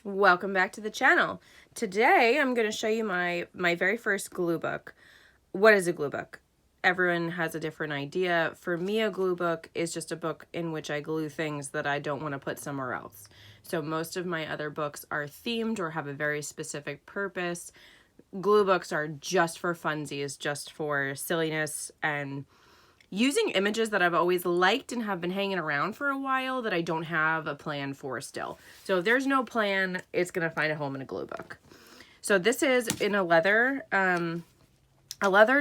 Welcome back to the channel. Today I'm going to show you my very first glue book. What is a glue book? Everyone has a different idea. For me, a glue book is just a book in which I glue things that I don't want to put somewhere else. So most of my other books are themed or have a very specific purpose. Glue books are just for funsies, just for silliness and using images that I've always liked and have been hanging around for a while that I don't have a plan for still. So if there's no plan, it's going to find a home in a glue book. So this is in a leather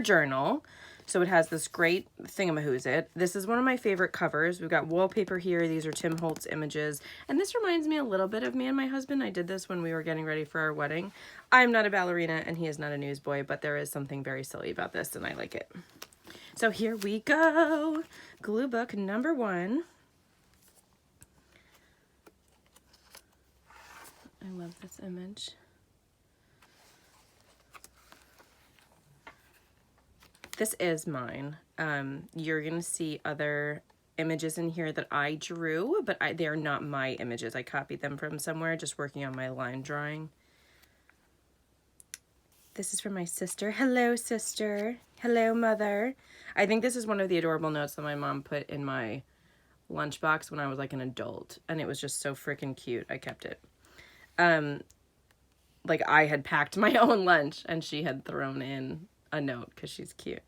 journal. So it has this great thingamahoosit. This is one of my favorite covers. We've got wallpaper here. These are Tim Holtz images. And this reminds me a little bit of me and my husband. I did this when we were getting ready for our wedding. I'm not a ballerina and he is not a newsboy, but there is something very silly about this and I like it. So here we go. Glue book number 1. I love this image. This is mine. You're going to see other images in here that I drew, but they're not my images. I copied them from somewhere, just working on my line drawing. This is from my sister. Hello, sister. Hello, mother. I think this is one of the adorable notes that my mom put in my lunchbox when I was like an adult, and it was just so freaking cute. I kept it. Like I had packed my own lunch and she had thrown in a note because she's cute.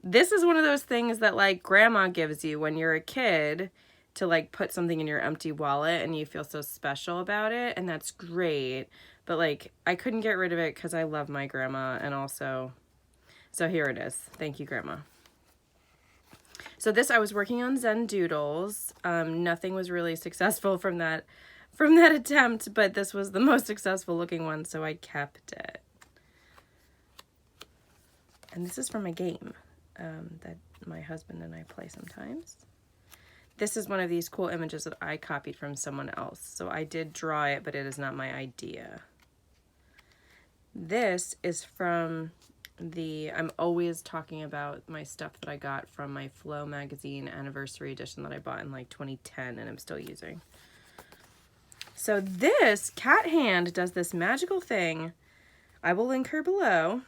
This is one of those things that like grandma gives you when you're a kid to like put something in your empty wallet and you feel so special about it, and that's great. But like I couldn't get rid of it because I love my grandma, and also, so here it is. Thank you, grandma. So this, I was working on Zen Doodles. Nothing was really successful from that attempt, but this was the most successful looking one, so I kept it. And this is from a game that my husband and I play sometimes. This is one of these cool images that I copied from someone else. So I did draw it, but it is not my idea. This is from I'm always talking about my stuff that I got from my Flow magazine anniversary edition that I bought in like 2010 and I'm still using. So this Cat Hand does this magical thing. I will link her below.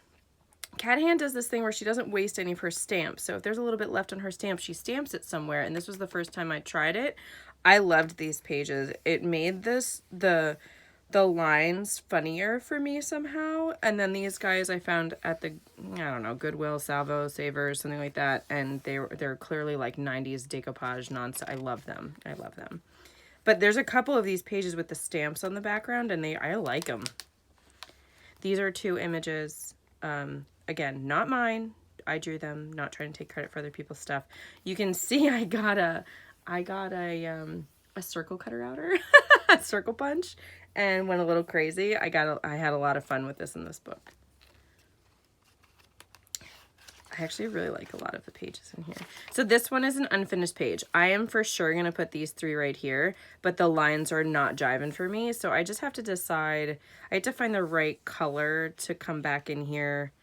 Cat Hand does this thing where she doesn't waste any of her stamps. So if there's a little bit left on her stamp, she stamps it somewhere. And this was the first time I tried it. I loved these pages. It made the lines funnier for me somehow. And then these guys I found at the, I don't know, Goodwill, Salvo, Savers, something like that. And they're clearly like 90s decoupage nonsense. I love them. I love them. But there's a couple of these pages with the stamps on the background and I like them. These are 2 images. Again, not mine. I drew them, not trying to take credit for other people's stuff. You can see I got a circle cutter outer, a circle punch, and went a little crazy. I had a lot of fun with this in this book. I actually really like a lot of the pages in here. So this one is an unfinished page. I am for sure going to put these 3 right here, but the lines are not jiving for me. So I just have to decide. I have to find the right color to come back in here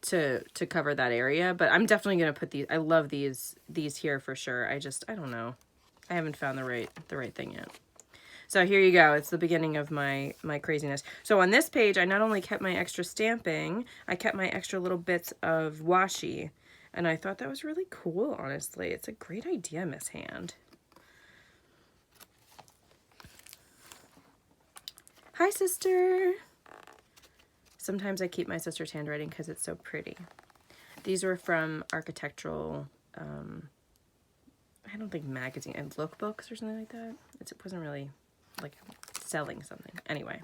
to cover that area. But I'm definitely going to put these. I love these here for sure. I don't know. I haven't found the right thing yet. So here you go. It's the beginning of my craziness. So on this page, I not only kept my extra stamping, I kept my extra little bits of washi. And I thought that was really cool, honestly. It's a great idea, Miss Hand. Hi, sister. Sometimes I keep my sister's handwriting because it's so pretty. These were from architectural, I don't think magazine, and lookbooks or something like that. It wasn't really like selling something. Anyway,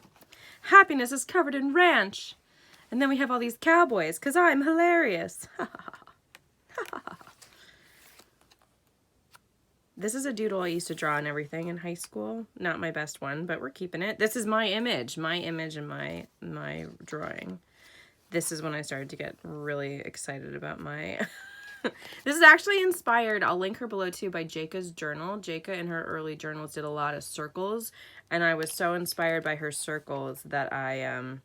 happiness is covered in ranch. And then we have all these cowboys because I'm hilarious. This is a doodle I used to draw and everything in high school. Not my best one, but we're keeping it. This is my image and my drawing. This is when I started to get really excited about my... This is actually inspired, I'll link her below too, by Jaka's journal. Jaka in her early journals did a lot of circles, and I was so inspired by her circles that I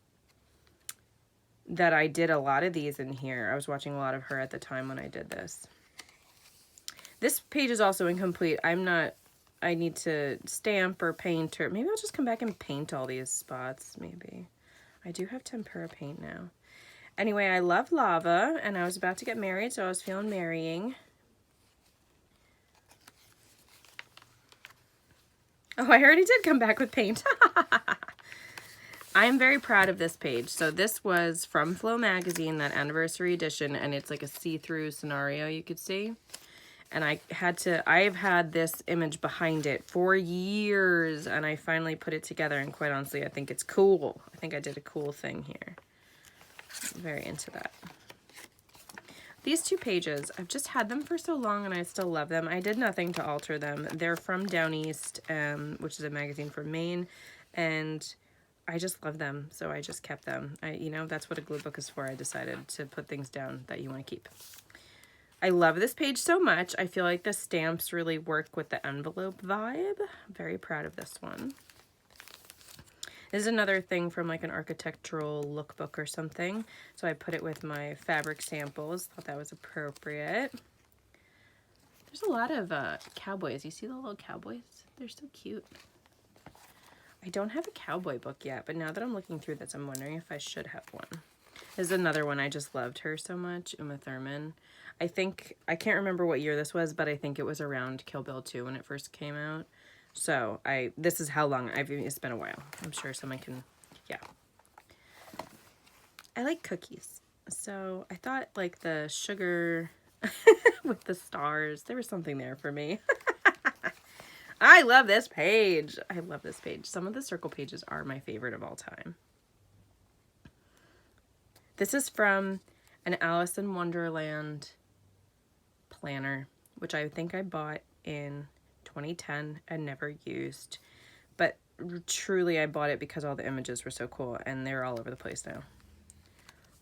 did a lot of these in here. I was watching a lot of her at the time when I did this. This page is also incomplete. I'm not I need to stamp or paint, or maybe I'll just come back and paint all these spots, maybe. I do have tempera paint now. Anyway, I love lava, and I was about to get married, so I was feeling marrying. Oh, I already did come back with paint. I am very proud of this page. So this was from Flow Magazine, that anniversary edition, and it's like a see-through scenario you could see. And I've had this image behind it for years, and I finally put it together, and quite honestly, I think it's cool. I think I did a cool thing here. I'm very into that. These two pages, I've just had them for so long, and I still love them. I did nothing to alter them. They're from Down East, which is a magazine from Maine, and I just love them, so I just kept them. You know, that's what a glue book is for. I decided to put things down that you want to keep. I love this page so much. I feel like the stamps really work with the envelope vibe. I'm very proud of this one. This is another thing from like an architectural lookbook or something. So I put it with my fabric samples. Thought that was appropriate. There's a lot of cowboys. You see the little cowboys? They're so cute. I don't have a cowboy book yet, but now that I'm looking through this, I'm wondering if I should have one. This is another one. I just loved her so much, Uma Thurman. I can't remember what year this was, but I think it was around Kill Bill 2 when it first came out. So this is how long it's been a while. I'm sure someone can, yeah. I like cookies. So I thought like the sugar with the stars, there was something there for me. I love this page. I love this page. Some of the circle pages are my favorite of all time. This is from an Alice in Wonderland planner, which I think I bought in 2010 and never used. But truly I bought it because all the images were so cool, and they're all over the place now.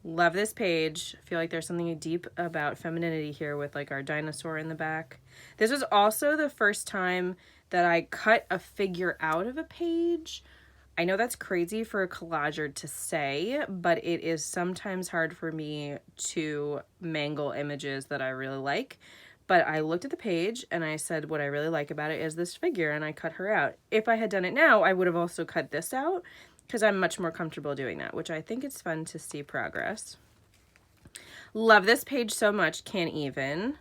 Love this page. I feel like there's something deep about femininity here with like our dinosaur in the back. This was also the first time that I cut a figure out of a page. I know that's crazy for a collager to say, but it is sometimes hard for me to mangle images that I really like. But I looked at the page and I said, what I really like about it is this figure, and I cut her out. If I had done it now, I would have also cut this out because I'm much more comfortable doing that, which I think it's fun to see progress. Love this page so much. Can't even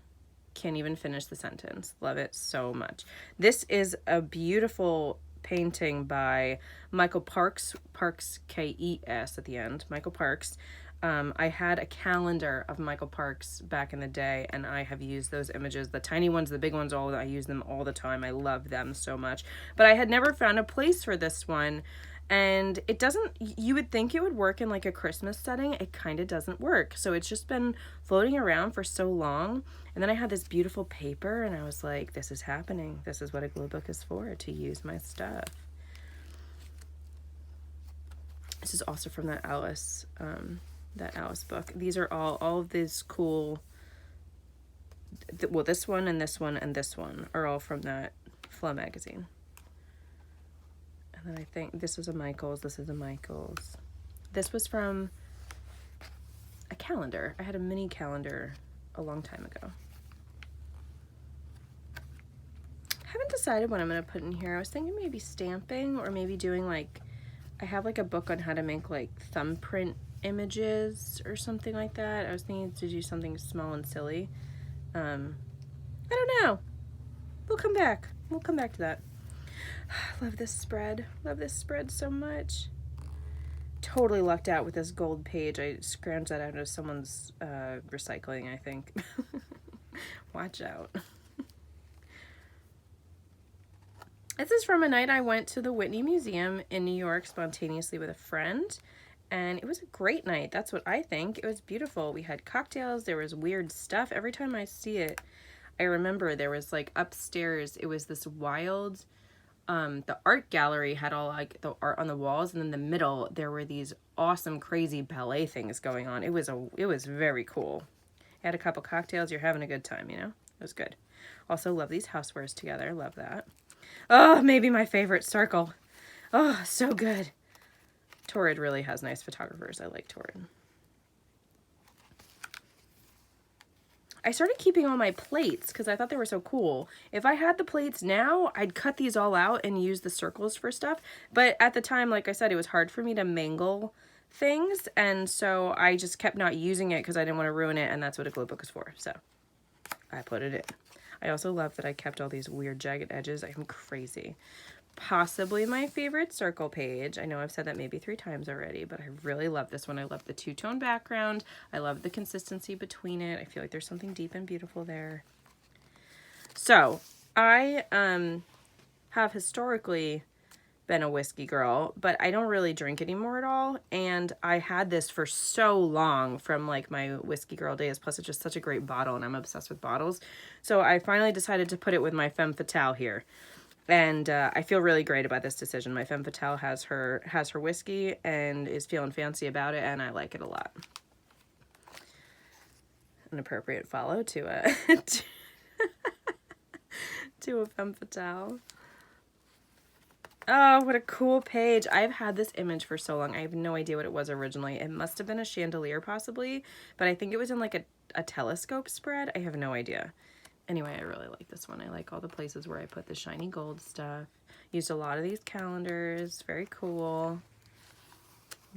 finish the sentence. Love it so much. This is a beautiful painting by Michael Parks, K-E-S at the end, Michael Parks. I had a calendar of Michael Parks back in the day, and I have used those images, the tiny ones, the big ones, I use them all the time. I love them so much. But I had never found a place for this one, and it doesn't, you would think it would work in like a Christmas setting. It kind of doesn't work. So it's just been floating around for so long. And then I had this beautiful paper, and I was like, this is happening. This is what a glue book is for, to use my stuff. This is also from that Alice book. These are all of these cool, well, this one and this one and this one are all from that Flow magazine. And then I think this was a Michaels. This is a Michaels. This was from a calendar. I had a mini calendar a long time ago. I haven't decided what I'm going to put in here. I was thinking maybe stamping, or maybe doing like, I have like a book on how to make like thumbprint images or something like that. I was thinking to do something small and silly. I don't know. We'll come back. We'll come back to that. Love this spread. Love this spread so much. Totally lucked out with this gold page. I scrounged that out of someone's recycling, I think. Watch out. This is from a night I went to the Whitney Museum in New York spontaneously with a friend. And it was a great night. That's what I think. It was beautiful. We had cocktails. There was weird stuff. Every time I see it, I remember there was like upstairs, it was this wild, the art gallery had all like the art on the walls, and in the middle there were these awesome crazy ballet things going on. It was very cool. You had a couple cocktails, you're having a good time, you know? It was good. Also love these housewares together. Love that. Oh, maybe my favorite circle. Oh, so good. Torrid really has nice photographers. I like Torrid. I started keeping all my plates because I thought they were so cool. If I had the plates now, I'd cut these all out and use the circles for stuff. But at the time, like I said, it was hard for me to mangle things. And so I just kept not using it because I didn't want to ruin it. And that's what a glue book is for. So I put it in. I also love that I kept all these weird jagged edges. I'm crazy. Possibly my favorite circle page. I know I've said that maybe 3 times already, but I really love this one. I love the two-tone background. I love the consistency between it. I feel like there's something deep and beautiful there. So I have historically been a whiskey girl, but I don't really drink anymore at all. And I had this for so long from like my whiskey girl days. Plus it's just such a great bottle and I'm obsessed with bottles. So I finally decided to put it with my femme fatale here. And I feel really great about this decision. My femme fatale has her whiskey and is feeling fancy about it, and I like it a lot. An appropriate follow to a to a femme fatale. Oh, what a cool page. I've had this image for so long. I have no idea what it was originally. It must have been a chandelier possibly, but I think it was in like a telescope spread. I have no idea. Anyway, I really like this one. I like all the places where I put the shiny gold stuff. Used a lot of these calendars. Very cool.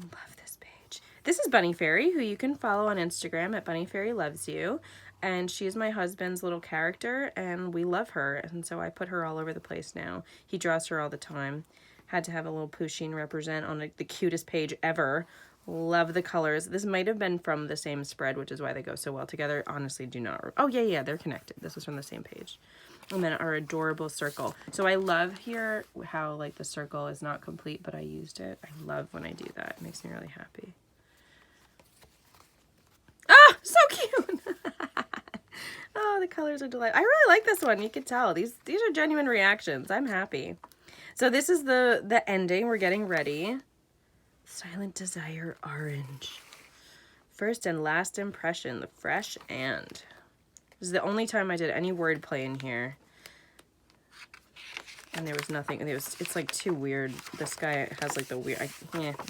Love this page. This is Bunny Fairy, who you can follow on Instagram at Bunny Fairy Loves You. And she is my husband's little character, and we love her. And so I put her all over the place now. He draws her all the time. Had to have a little Pusheen represent on the cutest page ever. Love the colors. This might have been from the same spread, which is why they go so well together. Honestly, do not. Oh, yeah, they're connected. This was from the same page. And then our adorable circle. So I love here how, like, the circle is not complete, but I used it. I love when I do that. It makes me really happy. Ah, so cute! Oh, the colors are delightful. I really like this one. You can tell. These are genuine reactions. I'm happy. So this is the ending. We're getting ready. Silent Desire Orange. First and last impression, the fresh and. This is the only time I did any wordplay in here. And there was nothing, it's like too weird. This guy has like the weird,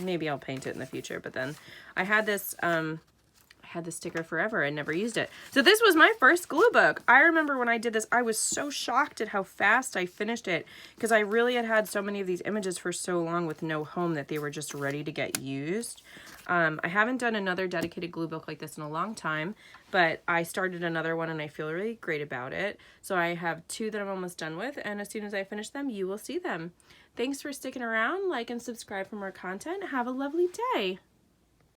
maybe I'll paint it in the future, but then I had this, had the sticker forever and never used it. So this was my first glue book. I remember when I did this, I was so shocked at how fast I finished it because I really had so many of these images for so long with no home that they were just ready to get used. I haven't done another dedicated glue book like this in a long time, but I started another one and I feel really great about it. So I have 2 that I'm almost done with, and as soon as I finish them, you will see them. Thanks for sticking around. Like and subscribe for more content. Have a lovely day.